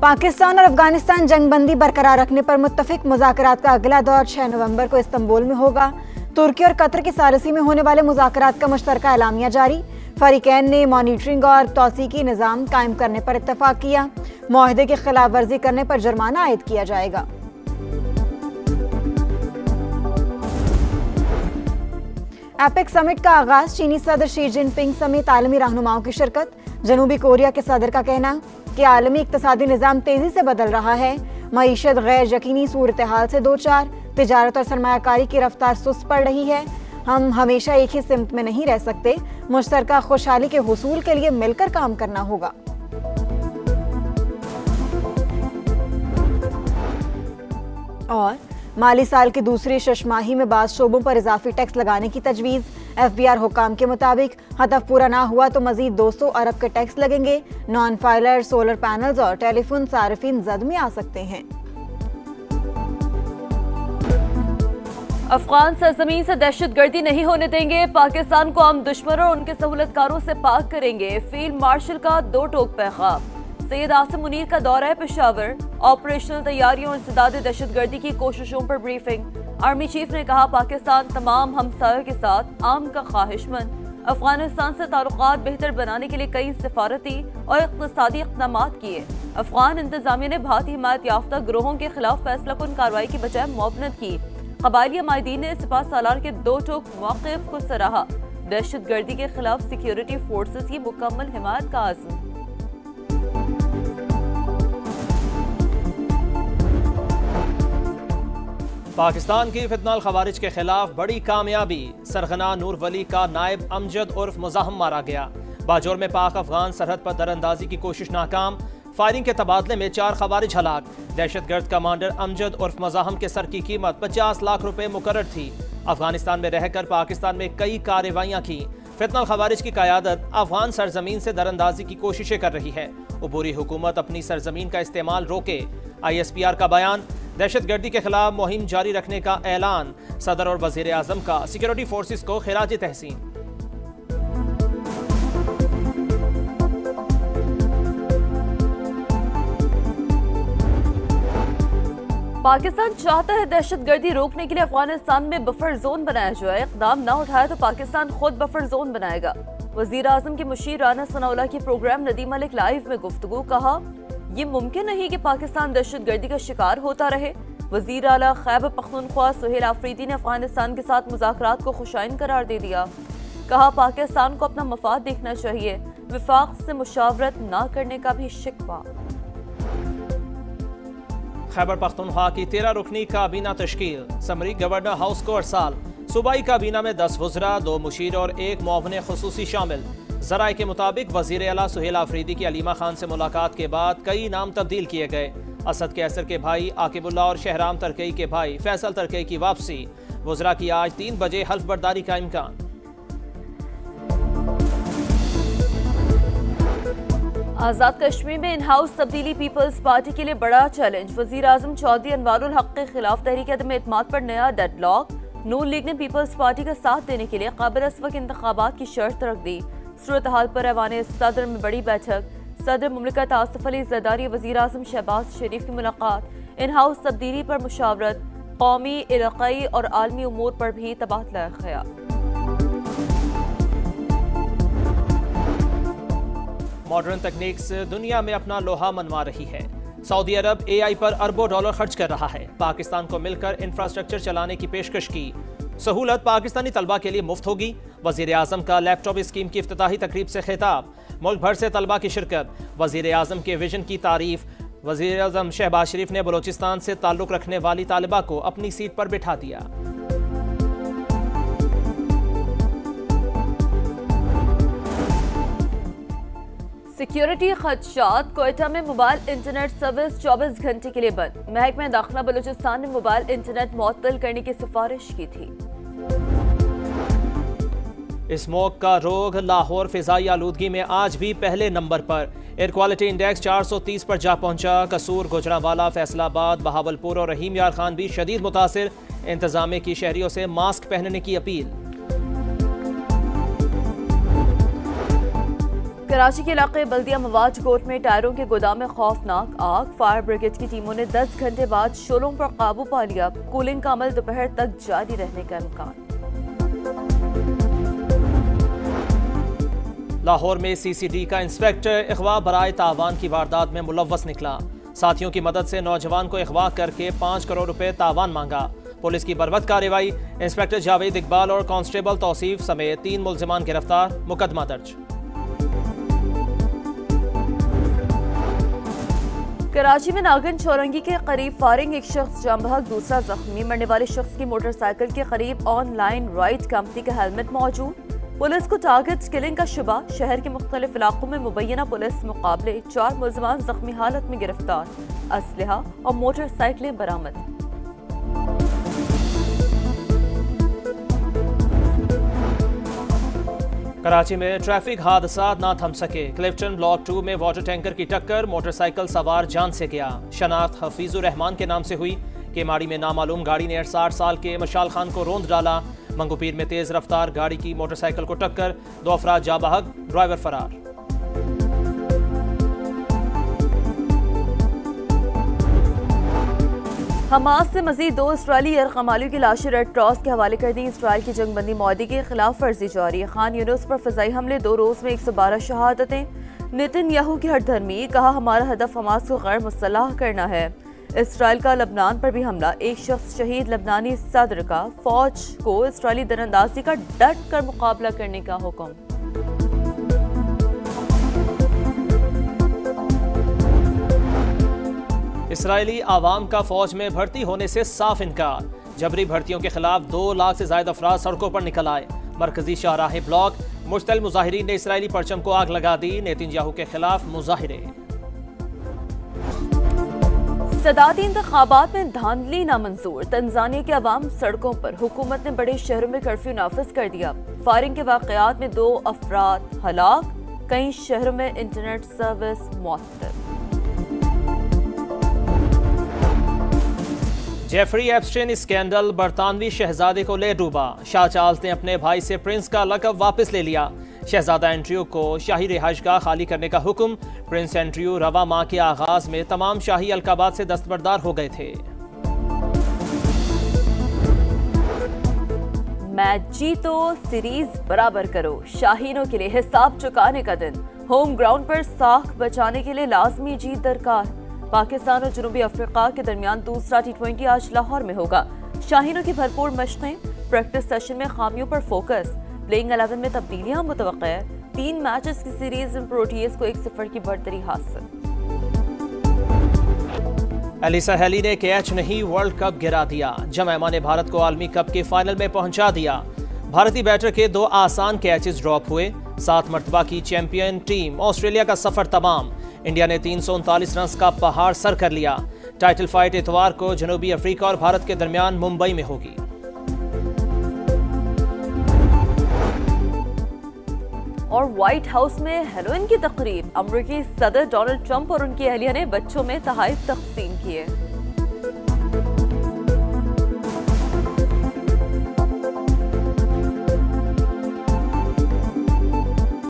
पाकिस्तान और अफगानिस्तान जंगबंदी बरकरार रखने पर मुत्तफिक मुज़ाकरात का अगला दौर 6 नवंबर को इस्तंबुल में होगा। तुर्की और कतर की सारसी में होने वाले मुज़ाकरात का मुश्तरका एलामिया जारी। फरीकैन ने मॉनिटरिंग और तौसीकी निज़ाम कायम करने पर इत्तफाक किया। मुआहदे की खिलाफ वर्जी करने पर जुर्माना आयद किया जाएगा। एपेक समिट का आगाज, चीनी सदर शी जिनपिंग समेत आलमी रहनुमाओं की शिरकत। जनूबी कोरिया के सदर का कहना कि आलमी इक्तसादी निज़ाम तेजी से बदल रहा है। मईशत गैर यकीनी सूरत हाल से दो चार, तिजारत और सरमायाकारी की रफ्तार सुस्त पड़ रही है। हम हमेशा एक ही सिमत में नहीं रह सकते। मुश्तरका खुशहाली के हुसूल के लिए मिलकर काम करना होगा। और माली साल की दूसरी शशमाही में बाज़ शोबों पर इजाफी टैक्स लगाने की तजवीज़। FBR हुकाम के मुताबिक हदफ पूरा ना हुआ तो मजीद 200 अरब के टैक्स लगेंगे। नॉन फाइलर, सोलर पैनल्स और टेलीफोन सार्फिन जद में आ सकते हैं। अफगान सरजमीन से दहशतगर्दी नहीं होने देंगे। पाकिस्तान को हम दुश्मनों और उनके सहूलतकारों से पाक करेंगे। फील्ड मार्शल का दो टोक पैगाम। सैयद आसिम मुनीर का दौरा है पेशावर। ऑपरेशनल तैयारियों और इंसदाद दहशतगर्दी की कोशिशों पर ब्रीफिंग। आर्मी चीफ ने कहा पाकिस्तान तमाम हमसायों के साथ आम का ख्वाहिशमंद। अफगानिस्तान से ताल्लुकात बेहतर बनाने के लिए कई सिफारती और इक़्तिसादी इक़दाम किए। अफगान इंतजामिया ने भारतीय हिमायत याफ्ता गिरोहों के खिलाफ फैसला कुन कार्रवाई की बजाय मुआवनत की। कबायली हमायदीन ने सिपा सालार के दो टोक मौक़िफ़ को सराहा। दहशतगर्दी के खिलाफ सिक्योरिटी फोर्सेस की मुकम्मल हिमायत का आज़म। पाकिस्तान की फितनाल खवारिज के खिलाफ बड़ी कामयाबी। सरगना नूर वली का नायब अमजद उर्फ मुज़ाहम मारा गया। बाजौर में पाक अफगान सरहद पर दरअंदाजी की कोशिश नाकाम। फायरिंग के तबादले में 4 खवारिज हलाक। दहशतगर्द कमांडर अमजद उर्फ मुज़ाहम के सर की कीमत 50 लाख रुपए मुकर्रर थी। अफगानिस्तान में रहकर पाकिस्तान में कई कार्रवाइयाँ की। फितनाल खवारिज की क़यादत अफगान सरजमीन से दरअंदाजी की कोशिशें कर रही है। उबूरी हुकूमत अपनी सरजमीन का इस्तेमाल रोके। ISPR का बयान। दहशतगर्दी के खिलाफ मुहिम जारी रखने का ऐलान। सदर और वजीर आजम का सिक्योरिटी फोर्सेस को खिराज तहसीन। पाकिस्तान चाहता है दहशतगर्दी रोकने के लिए अफगानिस्तान में बफर जोन बनाया जाए। इक़दाम न उठाया तो पाकिस्तान खुद बफर जोन बनाएगा। वजीर आजम के मुशीर राना सनाउल्लाह के प्रोग्राम नदीम मलिक लाइव में गुफ्तगू। कहा ये मुमकिन नहीं कि पाकिस्तान दहशतगर्दी का शिकार होता रहे। वजीर आला खैबर पख्तूनख्वा सुहेल आफरीदी ने अफगानिस्तान के साथ मुज़ाकरात को खुशाइन करार दे दिया। कहा पाकिस्तान को अपना मफाद देखना चाहिए। विफाक से मुशावरत न करने का भी शिकवा। खैबर पख्तूनख्वा की 13 रुकनी काबीना तश्कील। समरी गवर्नर हाउस को अरसाल। सूबाई काबीना में 10 वज़रा, 2 मुशीर और 1 मुआवने खुसूसी शामिल। ज़राए के मुताबिक वज़ीर आला सुहेल आफरीदी की अलीमा खान से मुलाकात के बाद कई नाम तब्दील किए गए। असद कैसर के भाई आकिबुल्ला और शहराम तरकई के भाई फैसल तरकई की वापसी। वज़रा की आज 3 बजे हल्फ बर्दारी का इम्कान। आज़ाद कश्मीर में इन हाउस तब्दीली पीपल्स पार्टी के लिए बड़ा चैलेंज। वज़ीर आज़म चौधरी अनवारुल हक के खिलाफ तहरीक अदम एतमाद पर नया डेडलॉक। नून लीग ने पीपल्स पार्टी का साथ देने के लिए काबिल अस्वक इंतखाबात की शर्त रख दी। सूरत हाल पर ऐवान सदर में बड़ी बैठक। सदर मुमलिकत आसिफ अली ज़रदारी वज़ीर आज़म शहबाज शरीफ की मुलाकात। इन हाउस तब्दीली पर मुशावरत। कौमी, इलाक़ाई और आलमी उमूर पर भी तबादला ख्याल। मॉडर्न तकनीक से दुनिया में अपना लोहा मनवा रही है। सऊदी अरब AI पर अरबों डॉलर खर्च कर रहा है। पाकिस्तान को मिलकर इंफ्रास्ट्रक्चर चलाने की पेशकश की। सहूलत पाकिस्तानी तलबा के लिए मुफ्त होगी। वज़ीर आज़म का लैपटॉप स्कीम की इफ्तिताही तकरीब से खिताब। मुल्क भर से तलबा की शिरकत। वज़ीर आज़म के विजन की तारीफ। वज़ीर आज़म शहबाज शरीफ ने बलोचिस्तान से ताल्लुक़ रखने वाली तालिबा को अपनी सीट पर बिठा दिया। सिक्योरिटी खदशात। कोयटा में मोबाइल इंटरनेट सर्विस 24 घंटे के लिए बंद। महकमा दाखिला बलूचिस्तान ने मोबाइल इंटरनेट मुअत्तल करने की सिफारिश की थी। स्मोक का रोग। लाहौर फिजाई आलूदगी में आज भी पहले नंबर पर। एयर क्वालिटी इंडेक्स 430 पर जा पहुंचा। कसूर, गुजरांवाला, फैसलाबाद, बहावलपुर और रहीम यार खान भी शदीद मुतासिर। इंतजामिया की शहरियों से मास्क पहनने की अपील। कराची के इलाके बल्दिया मवाज कोर्ट में टायरों के गोदाम में खौफनाक आग। फायर ब्रिगेड की टीमों ने 10 घंटे बाद शोलों पर काबू पा लिया। कूलिंग का अमल दोपहर तक जारी रहने का इम्कान। लाहौर में CCD का इंस्पेक्टर अगवा बराए तावान की वारदात में मुलव्वस निकला। साथियों की मदद से नौजवान को अगवा करके 5 करोड़ रुपए तावान मांगा। पुलिस की बर्वक्त कार्रवाई। इंस्पेक्टर जावेद इकबाल और कांस्टेबल तौसीफ समेत 3 मुल्जिमान गिरफ्तार। मुकदमा दर्ज। कराची में नागन चौरंगी के करीब फायरिंग, एक शख्स जाम बहक, दूसरा जख्मी। मरने वाले शख्स की मोटरसाइकिल के करीब ऑनलाइन राइड कंपनी का हेलमेट मौजूद। पुलिस को टारगेट किलिंग का शुबा। शहर के मुख्तलिफ इलाकों में मुबैना पुलिस मुकाबले। 4 मुलजिमान जख्मी हालत में गिरफ्तार। असलहा और मोटरसाइकिलें बरामद। कराची में ट्रैफिक हादसा ना थम सके। क्लिफ्टन ब्लॉक 2 में वाटर टैंकर की टक्कर, मोटरसाइकिल सवार जान से गया। शनाख्त हफीजुर रहमान के नाम से हुई। केमाड़ी में नामालूम गाड़ी ने 60 साल के मशाल खान को रोंद डाला। मंगोपीर में तेज रफ्तार गाड़ी की मोटरसाइकिल को टक्कर, 2 अफराद जा बहक, ड्राइवर फरार। हमास से मजीद 2 इसराइली यरगमालियों की लाशें रेड क्रॉस के हवाले कर दी। इसराइल की जंगबंदी मुआहदे के खिलाफ वर्जी जारी। खान यूनुस पर फजाई हमले, 2 रोज में 112 शहादतें। नेतन्याहू की हठधर्मी, कहा हमारा हदफ हमास को गैर मुसल्लह करना है। इसराइल का लबनान पर भी हमला, 1 शख्स शहीद। लबनानी सदर का फौज को इसराइली दरअंदाजी का डट कर मुकाबला करने का हुक्म। इसराइली आवाम का फौज में भर्ती होने से साफ इनकार। जबरी भर्तियों के खिलाफ 2 लाख से ज्यादा अफराद सड़कों पर निकल आए। मरकजी शाहराह ब्लॉक मुश्तल मुजाहिरीन ने इसराइली परचम को आग लगा दी। नेतन्याहू के खिलाफ मुजाहिरे। सदाती इंतखाबात में धांधली नामंजूर। तंजानिया के अवाम सड़कों पर। हुकूमत ने बड़े शहरों में कर्फ्यू नाफिज कर दिया। फायरिंग के वाकयात में 2 अफराद हलाक। कई शहरों में इंटरनेट सर्विस मुअत्तल। जेफरी एप्स्टीन स्कैंडल बरतानवी शहजादे को ले डूबा। शाह चार्ल्स ने अपने भाई से प्रिंस का लक़ब वापस ले लिया। शहजादा एंड्रयू को शाही रिहाइशगाह खाली करने का हुक्म। प्रिंस एंड्रयू रवा माह के आगाज में तमाम शाही अलकाबात से दस्तबरदार हो गए थे। मैच जीतो, सीरीज बराबर करो। शाहीनों के लिए हिसाब चुकाने का दिन। होम ग्राउंड पर साख बचाने के लिए लाजमी जीत दरकार। पाकिस्तान और जनूबी अफ्रीका के दरमियान दूसरा T20 आज लाहौर में होगा। शाहीनों की भरपूर मशक़ें। प्रैक्टिस सेशन में खामियों पर फोकस। प्लेइंग 11 में तब्दीलियां मुतवक्किह है। 3 मैचेस की सीरीज में प्रोटीज को 1-0 की बढ़तरी हासिल। एलिसा हेली ने कैच नहीं वर्ल्ड कप गिरा दिया। जमैमा ने भारत को आलमी कप के फाइनल में पहुंचा दिया। भारतीय बैटर के 2 आसान कैचेस ड्रॉप हुए। 7 मरतबा की चैंपियन टीम ऑस्ट्रेलिया का सफर तमाम। इंडिया ने 339 रन का पहाड़ सर कर लिया। टाइटल फाइट इतवार को जनूबी अफ्रीका और भारत के दरमियान मुंबई में होगी। और व्हाइट हाउस में हेलोइन की तकरीब। अमेरिकी सदर डोनाल्ड ट्रंप और उनकी अहलिया ने बच्चों में तोहफे तकसीम किए।